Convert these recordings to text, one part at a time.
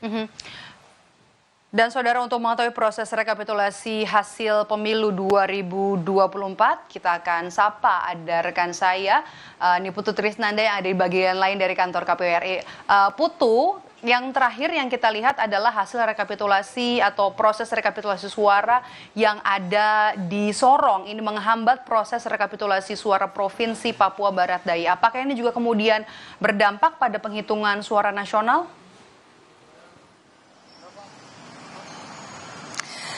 Mhm. Dan saudara, untuk mengetahui proses rekapitulasi hasil pemilu 2024, kita akan sapa ada rekan saya, ini Putu Trisnanda yang ada di bagian lain dari kantor KPU RI. Putu, yang terakhir yang kita lihat adalah hasil rekapitulasi atau proses rekapitulasi suara yang ada di Sorong. Ini menghambat proses rekapitulasi suara Provinsi Papua Barat Daya. Apakah ini juga kemudian berdampak pada penghitungan suara nasional?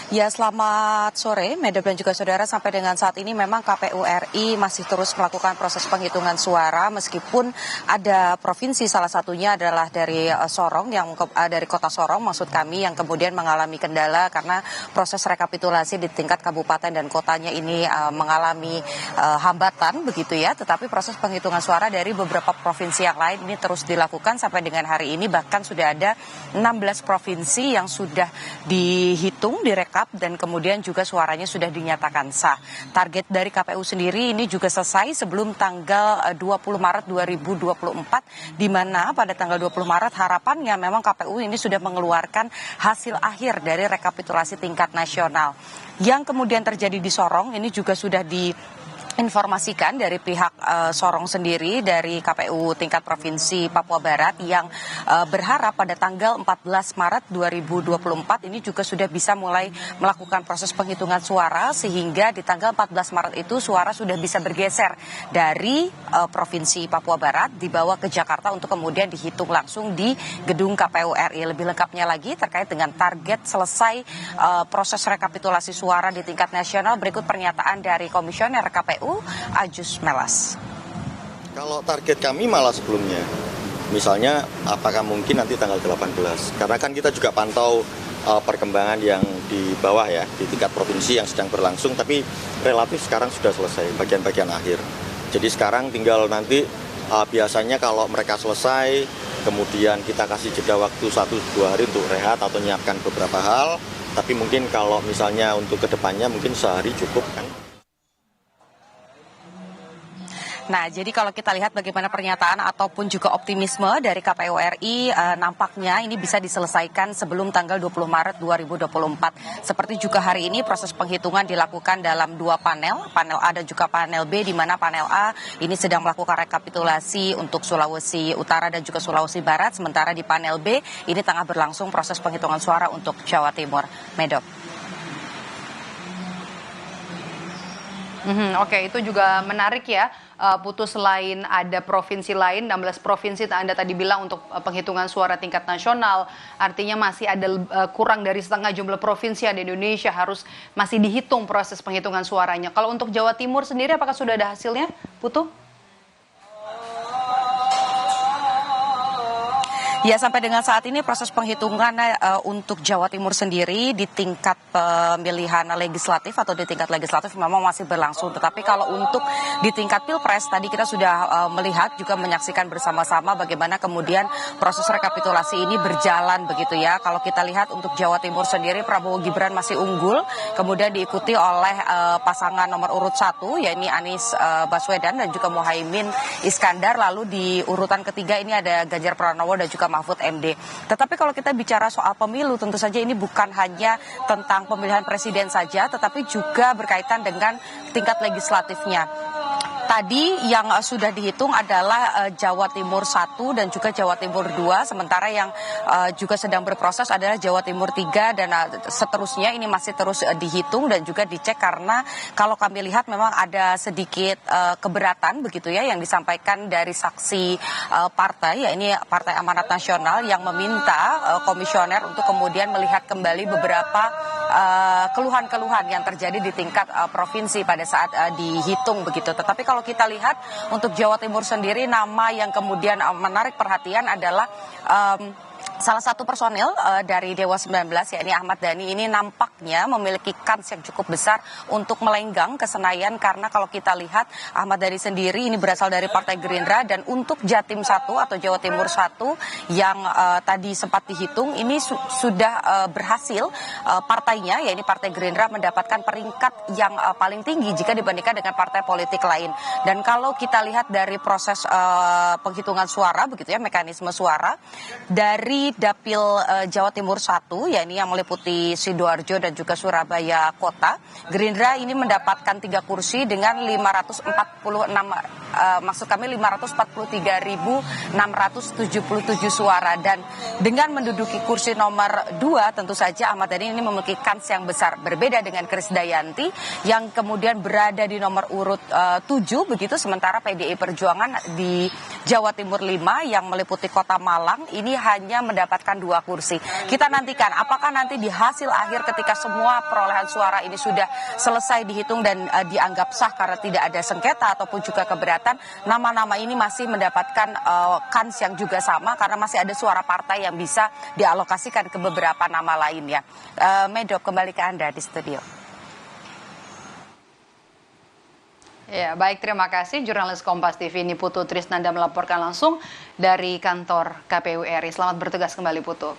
Ya, selamat sore, Medop dan juga saudara. Sampai dengan saat ini memang KPU RI masih terus melakukan proses penghitungan suara meskipun ada provinsi, salah satunya adalah dari Sorong, dari kota Sorong maksud kami, yang kemudian mengalami kendala karena proses rekapitulasi di tingkat kabupaten dan kotanya ini mengalami hambatan begitu ya. Tetapi proses penghitungan suara dari beberapa provinsi yang lain ini terus dilakukan sampai dengan hari ini, bahkan sudah ada 16 provinsi yang sudah dihitung, direkap, dan kemudian juga suaranya sudah dinyatakan sah. Target dari KPU sendiri ini juga selesai sebelum tanggal 20 Maret 2024, di mana pada tanggal 20 Maret harapannya memang KPU ini sudah mengeluarkan hasil akhir dari rekapitulasi tingkat nasional. Yang kemudian terjadi di Sorong ini juga sudah informasikan dari pihak Sorong sendiri, dari KPU tingkat Provinsi Papua Barat, yang berharap pada tanggal 14 Maret 2024 ini juga sudah bisa mulai melakukan proses penghitungan suara, sehingga di tanggal 14 Maret itu suara sudah bisa bergeser dari Provinsi Papua Barat dibawa ke Jakarta untuk kemudian dihitung langsung di gedung KPU RI. Lebih lengkapnya lagi terkait dengan target selesai proses rekapitulasi suara di tingkat nasional, berikut pernyataan dari Komisioner KPU Ajus Melas. Kalau target kami malah sebelumnya, misalnya apakah mungkin nanti tanggal 18, karena kan kita juga pantau perkembangan yang di bawah ya, di tingkat provinsi yang sedang berlangsung, tapi relatif sekarang sudah selesai bagian-bagian akhir. Jadi sekarang tinggal nanti biasanya kalau mereka selesai, kemudian kita kasih jeda waktu 1-2 hari untuk rehat atau menyiapkan beberapa hal, tapi mungkin kalau misalnya untuk kedepannya mungkin sehari cukup kan. Nah, jadi kalau kita lihat bagaimana pernyataan ataupun juga optimisme dari KPU RI, nampaknya ini bisa diselesaikan sebelum tanggal 20 Maret 2024. Seperti juga hari ini proses penghitungan dilakukan dalam 2 panel, panel A dan juga panel B, di mana panel A ini sedang melakukan rekapitulasi untuk Sulawesi Utara dan juga Sulawesi Barat, sementara di panel B ini tengah berlangsung proses penghitungan suara untuk Jawa Timur. Medok. Oke, itu juga menarik ya, Putu. Selain ada provinsi lain, 16 provinsi Anda tadi bilang untuk penghitungan suara tingkat nasional, artinya masih ada kurang dari setengah jumlah provinsi di Indonesia harus masih dihitung proses penghitungan suaranya. Kalau untuk Jawa Timur sendiri, apakah sudah ada hasilnya, Putu? Ya, sampai dengan saat ini proses penghitungan untuk Jawa Timur sendiri di tingkat pemilihan legislatif atau di tingkat legislatif memang masih berlangsung. Tetapi kalau untuk di tingkat Pilpres, tadi kita sudah melihat juga menyaksikan bersama-sama bagaimana kemudian proses rekapitulasi ini berjalan begitu ya. Kalau kita lihat untuk Jawa Timur sendiri, Prabowo Gibran masih unggul, kemudian diikuti oleh pasangan nomor urut 1, yakni Anies Baswedan dan juga Muhaimin Iskandar. Lalu di urutan ketiga ini ada Ganjar Pranowo dan juga Mahfud MD. Tetapi kalau kita bicara soal pemilu, tentu saja ini bukan hanya tentang pemilihan presiden saja, tetapi juga berkaitan dengan tingkat legislatifnya. Tadi yang sudah dihitung adalah Jawa Timur 1 dan juga Jawa Timur 2, sementara yang juga sedang berproses adalah Jawa Timur 3 dan seterusnya ini masih terus dihitung dan juga dicek, karena kalau kami lihat memang ada sedikit keberatan begitu ya yang disampaikan dari saksi partai, ya ini Partai Amanat Nasional, yang meminta komisioner untuk kemudian melihat kembali beberapa keluhan-keluhan yang terjadi di tingkat provinsi pada saat dihitung begitu. Tetapi kalau kita lihat untuk Jawa Timur sendiri, nama yang kemudian menarik perhatian adalah Salah satu personil dari Dewa 19, yakni Ahmad Dhani, ini nampaknya memiliki kans yang cukup besar untuk melenggang ke Senayan, karena kalau kita lihat Ahmad Dhani sendiri ini berasal dari Partai Gerindra, dan untuk Jatim 1 atau Jawa Timur 1 yang tadi sempat dihitung ini sudah berhasil partainya, yakni Partai Gerindra, mendapatkan peringkat yang paling tinggi jika dibandingkan dengan partai politik lain. Dan kalau kita lihat dari proses penghitungan suara, begitu ya, mekanisme suara dari Dapil Jawa Timur 1, yakni yang meliputi Sidoarjo dan juga Surabaya Kota, Gerindra ini mendapatkan 3 kursi dengan 543.677 suara, dan dengan menduduki kursi nomor 2 tentu saja Ahmad Dhani ini memiliki kans yang besar, berbeda dengan Krisdayanti yang kemudian berada di nomor urut 7 begitu, sementara PDI Perjuangan di Jawa Timur 5 yang meliputi Kota Malang ini hanya mendapatkan 2 kursi. Kita nantikan apakah nanti di hasil akhir ketika semua perolehan suara ini sudah selesai dihitung dan dianggap sah karena tidak ada sengketa ataupun juga keberatan, nama-nama ini masih mendapatkan kans yang juga sama karena masih ada suara partai yang bisa dialokasikan ke beberapa nama lainnya. Medop, kembali ke Anda di studio. Ya, baik, terima kasih jurnalis Kompas TV ini Putu Trisnanda melaporkan langsung dari kantor KPU RI. Selamat bertugas kembali, Putu.